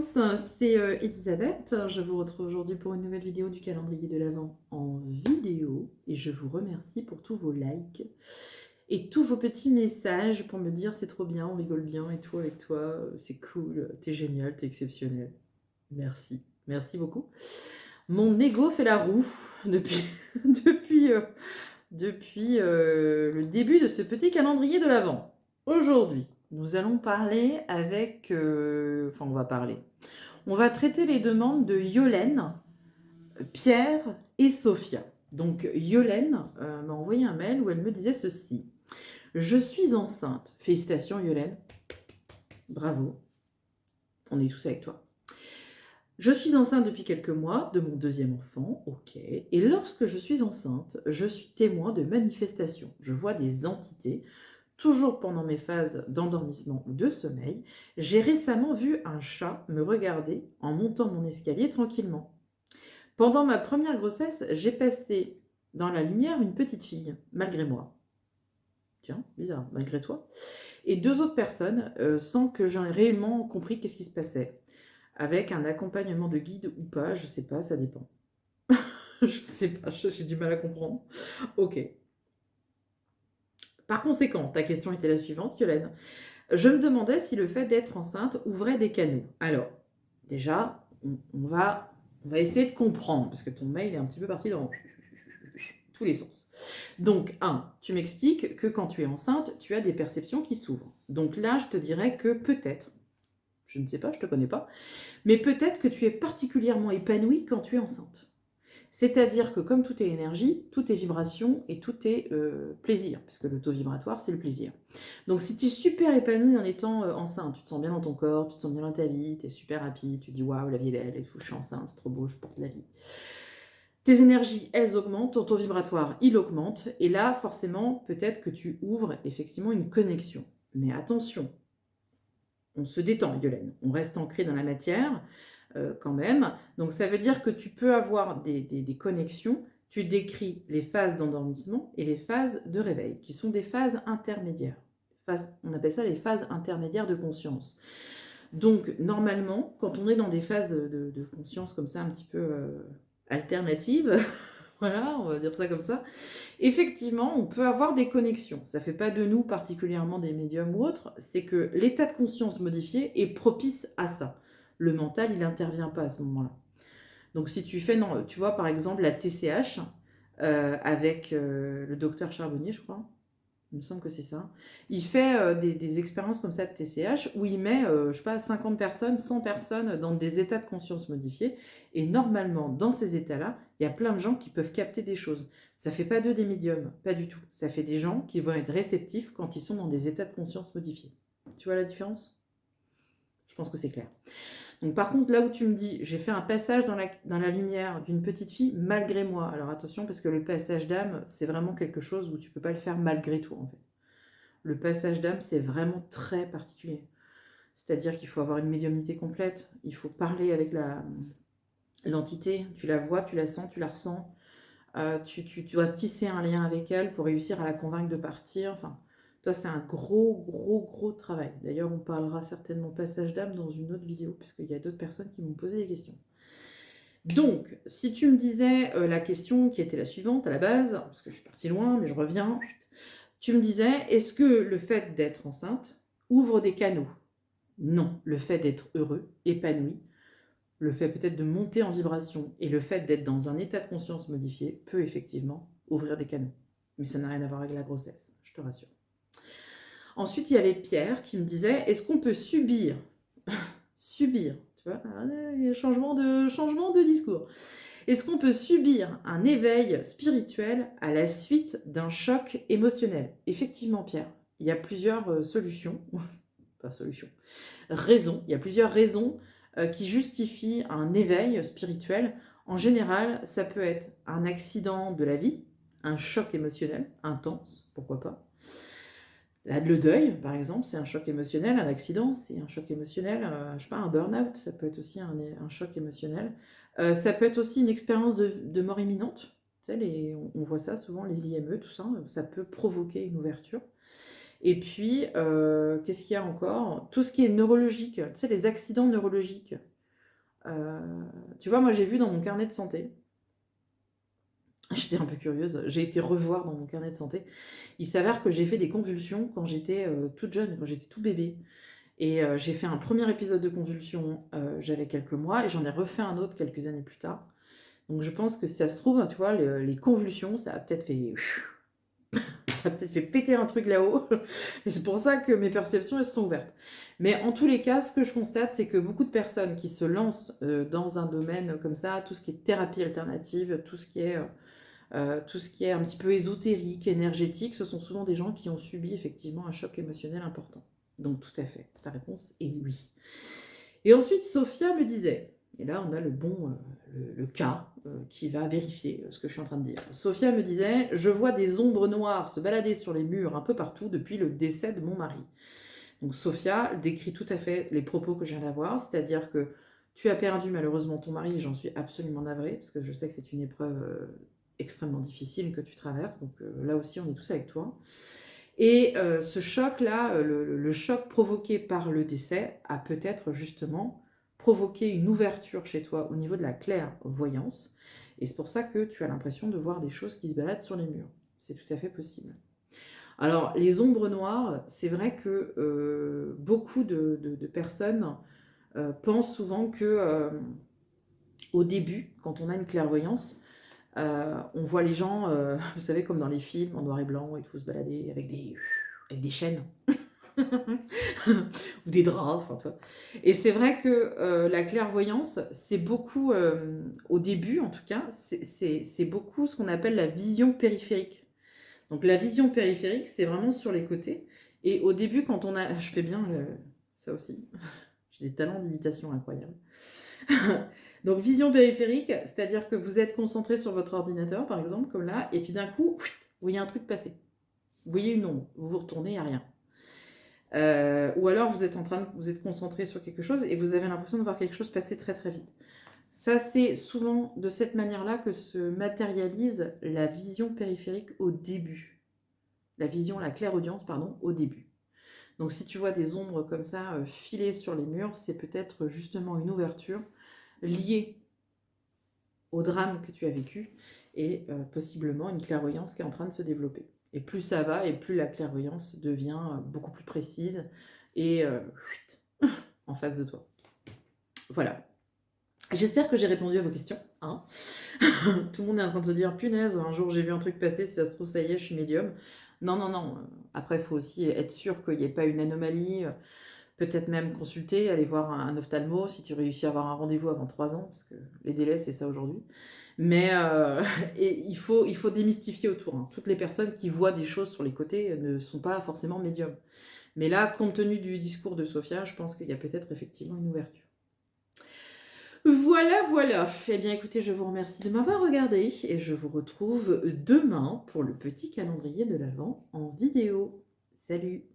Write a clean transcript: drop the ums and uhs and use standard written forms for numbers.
tous, c'est Elisabeth. Je vous retrouve aujourd'hui pour une nouvelle vidéo du calendrier de l'Avent en vidéo et je vous remercie pour tous vos likes et tous vos petits messages pour me dire c'est trop bien, on rigole bien et tout avec toi, c'est cool, t'es génial, t'es exceptionnel. Merci, merci beaucoup. Mon ego fait la roue depuis, depuis le début de ce petit calendrier de l'Avent. Aujourd'hui, nous allons parler avec... on va traiter les demandes de Yolène, Pierre et Sophia. Donc Yolène m'a envoyé un mail où elle me disait ceci. Je suis enceinte. Félicitations Yolène. Bravo. On est tous avec toi. Je suis enceinte depuis quelques mois de mon deuxième enfant, ok. Et lorsque je suis enceinte, je suis témoin de manifestations. Je vois des entités, toujours pendant mes phases d'endormissement ou de sommeil. J'ai récemment vu un chat me regarder en montant mon escalier tranquillement. Pendant ma première grossesse, j'ai passé dans la lumière une petite fille, malgré moi. Tiens, bizarre, malgré toi. Et deux autres personnes, sans que j'en ai réellement compris qu'est-ce qui se passait. Avec un accompagnement de guide ou pas, je sais pas, ça dépend. Je sais pas, j'ai du mal à comprendre. Ok. Par conséquent, ta question était la suivante, Yolène. Je me demandais si le fait d'être enceinte ouvrait des canaux. Alors, déjà, on va essayer de comprendre, parce que ton mail est un petit peu parti dans tous les sens. Donc, tu m'expliques que quand tu es enceinte, tu as des perceptions qui s'ouvrent. Donc là, je te dirais que peut-être, je ne sais pas, je ne te connais pas, mais peut-être que tu es particulièrement épanouie quand tu es enceinte. C'est-à-dire que comme tout est énergie, tout est vibration et tout est plaisir, parce que le taux vibratoire, c'est le plaisir. Donc si tu es super épanouie en étant enceinte, tu te sens bien dans ton corps, tu te sens bien dans ta vie, tu es super happy, tu te dis waouh, la vie est belle, et tout, je suis enceinte, c'est trop beau, je porte la vie. Tes énergies, elles augmentent, ton taux vibratoire, il augmente, et là, forcément, peut-être que tu ouvres effectivement une connexion. Mais attention, on se détend, Yolène, on reste ancré dans la matière, quand même. Donc ça veut dire que tu peux avoir des connexions. Tu décris les phases d'endormissement et les phases de réveil, qui sont des phases intermédiaires. On appelle ça les phases intermédiaires de conscience. Donc normalement, quand on est dans des phases de conscience comme ça, un petit peu alternatives, voilà, on va dire ça comme ça, effectivement, on peut avoir des connexions. Ça ne fait pas de nous particulièrement des médiums ou autres, c'est que l'état de conscience modifié est propice à ça. Le mental, il n'intervient pas à ce moment-là. Donc si tu fais, non, tu vois, par exemple, la TCH, avec le docteur Charbonnier, je crois, il me semble que c'est ça, il fait des expériences comme ça de TCH où il met, je ne sais pas, 50 personnes, 100 personnes dans des états de conscience modifiés. Et normalement, dans ces états-là, il y a plein de gens qui peuvent capter des choses. Ça ne fait pas d'eux des médiums, pas du tout. Ça fait des gens qui vont être réceptifs quand ils sont dans des états de conscience modifiés. Tu vois la différence ? Je pense que c'est clair. Donc par contre, là où tu me dis, j'ai fait un passage dans la lumière d'une petite fille malgré moi. Alors attention, parce que le passage d'âme, c'est vraiment quelque chose où tu ne peux pas le faire malgré toi, en fait. Le passage d'âme, c'est vraiment très particulier. C'est-à-dire qu'il faut avoir une médiumnité complète, il faut parler avec l'entité, tu la vois, tu la sens, tu la ressens, tu dois tisser un lien avec elle pour réussir à la convaincre de partir. Enfin, toi, c'est un gros travail. D'ailleurs, on parlera certainement passage d'âme dans une autre vidéo, parce qu'il y a d'autres personnes qui m'ont posé des questions. Donc, si tu me disais la question qui était la suivante à la base, parce que je suis partie loin, mais je reviens, tu me disais, est-ce que le fait d'être enceinte ouvre des canaux ? Non, le fait d'être heureux, épanoui, le fait peut-être de monter en vibration et le fait d'être dans un état de conscience modifié peut effectivement ouvrir des canaux. Mais ça n'a rien à voir avec la grossesse, je te rassure. Ensuite, il y avait Pierre qui me disait, est-ce qu'on peut subir, tu vois, changement de discours. Est-ce qu'on peut subir un éveil spirituel à la suite d'un choc émotionnel ? Effectivement, Pierre, il y a plusieurs solutions, raisons, il y a plusieurs raisons qui justifient un éveil spirituel. En général, ça peut être un accident de la vie, un choc émotionnel intense, pourquoi pas. Le deuil, par exemple, c'est un choc émotionnel, un accident, c'est un choc émotionnel, je sais pas, un burn-out, ça peut être aussi un choc émotionnel. Ça peut être aussi une expérience de mort imminente. Tu sais, on voit ça souvent, les IME, tout ça, ça peut provoquer une ouverture. Et puis, qu'est-ce qu'il y a encore ? Tout ce qui est neurologique, tu sais, les accidents neurologiques. Tu vois, moi, j'ai vu dans mon carnet de santé, j'étais un peu curieuse, j'ai été revoir dans mon carnet de santé. Il s'avère que j'ai fait des convulsions quand j'étais, toute jeune, quand j'étais tout bébé et j'ai fait un premier épisode de convulsion, j'avais quelques mois et j'en ai refait un autre quelques années plus tard. Donc je pense que si ça se trouve, tu vois, les convulsions, ça a peut-être fait péter un truc là-haut et c'est pour ça que mes perceptions, elles se sont ouvertes. Mais en tous les cas, ce que je constate, c'est que beaucoup de personnes qui se lancent, dans un domaine comme ça, tout ce qui est thérapie alternative, tout ce qui est un petit peu ésotérique, énergétique, ce sont souvent des gens qui ont subi effectivement un choc émotionnel important. Donc tout à fait, ta réponse est oui. Et ensuite, Sophia me disait, et là on a le cas qui va vérifier ce que je suis en train de dire. Sophia me disait, je vois des ombres noires se balader sur les murs un peu partout depuis le décès de mon mari. Donc Sophia décrit tout à fait les propos que je viens d'avoir, c'est-à-dire que tu as perdu malheureusement ton mari, j'en suis absolument navrée, parce que je sais que c'est une épreuve extrêmement difficile que tu traverses, donc là aussi on est tous avec toi. Et ce choc-là, le choc provoqué par le décès a peut-être justement provoqué une ouverture chez toi au niveau de la clairvoyance, et c'est pour ça que tu as l'impression de voir des choses qui se baladent sur les murs. C'est tout à fait possible. Alors, les ombres noires, c'est vrai que beaucoup de personnes pensent souvent que au début, quand on a une clairvoyance, on voit les gens, vous savez, comme dans les films, en noir et blanc, il faut se balader avec des chaînes. Ou des draps, enfin, tu vois. Et c'est vrai que la clairvoyance, c'est beaucoup, au début en tout cas, c'est beaucoup ce qu'on appelle la vision périphérique. Donc la vision périphérique, c'est vraiment sur les côtés. Et au début, quand on a... Je fais bien ça aussi. J'ai des talents d'imitation incroyables. Donc vision périphérique, c'est-à-dire que vous êtes concentré sur votre ordinateur, par exemple, comme là, et puis d'un coup, vous voyez un truc passer. Vous voyez une ombre, vous vous retournez, il n'y a rien. Ou alors vous êtes concentré sur quelque chose et vous avez l'impression de voir quelque chose passer très très vite. Ça, c'est souvent de cette manière-là que se matérialise la vision périphérique au début. La clairaudience, pardon, au début. Donc si tu vois des ombres comme ça filer sur les murs, c'est peut-être justement une ouverture liée au drame que tu as vécu et possiblement une clairvoyance qui est en train de se développer. Et plus ça va, et plus la clairvoyance devient beaucoup plus précise et en face de toi. Voilà. J'espère que j'ai répondu à vos questions. Hein. Tout le monde est en train de se dire, punaise, un jour j'ai vu un truc passer, si ça se trouve, ça y est, je suis médium. Non, non, non. Après, il faut aussi être sûr qu'il n'y ait pas une anomalie. Peut-être même consulter, aller voir un ophtalmo si tu réussis à avoir un rendez-vous avant 3 ans, parce que les délais, c'est ça aujourd'hui. Mais et il faut démystifier autour. Hein. Toutes les personnes qui voient des choses sur les côtés ne sont pas forcément médiums. Mais là, compte tenu du discours de Sophia, je pense qu'il y a peut-être effectivement une ouverture. Voilà, voilà. Eh bien, écoutez, je vous remercie de m'avoir regardé et je vous retrouve demain pour le petit calendrier de l'Avent en vidéo. Salut!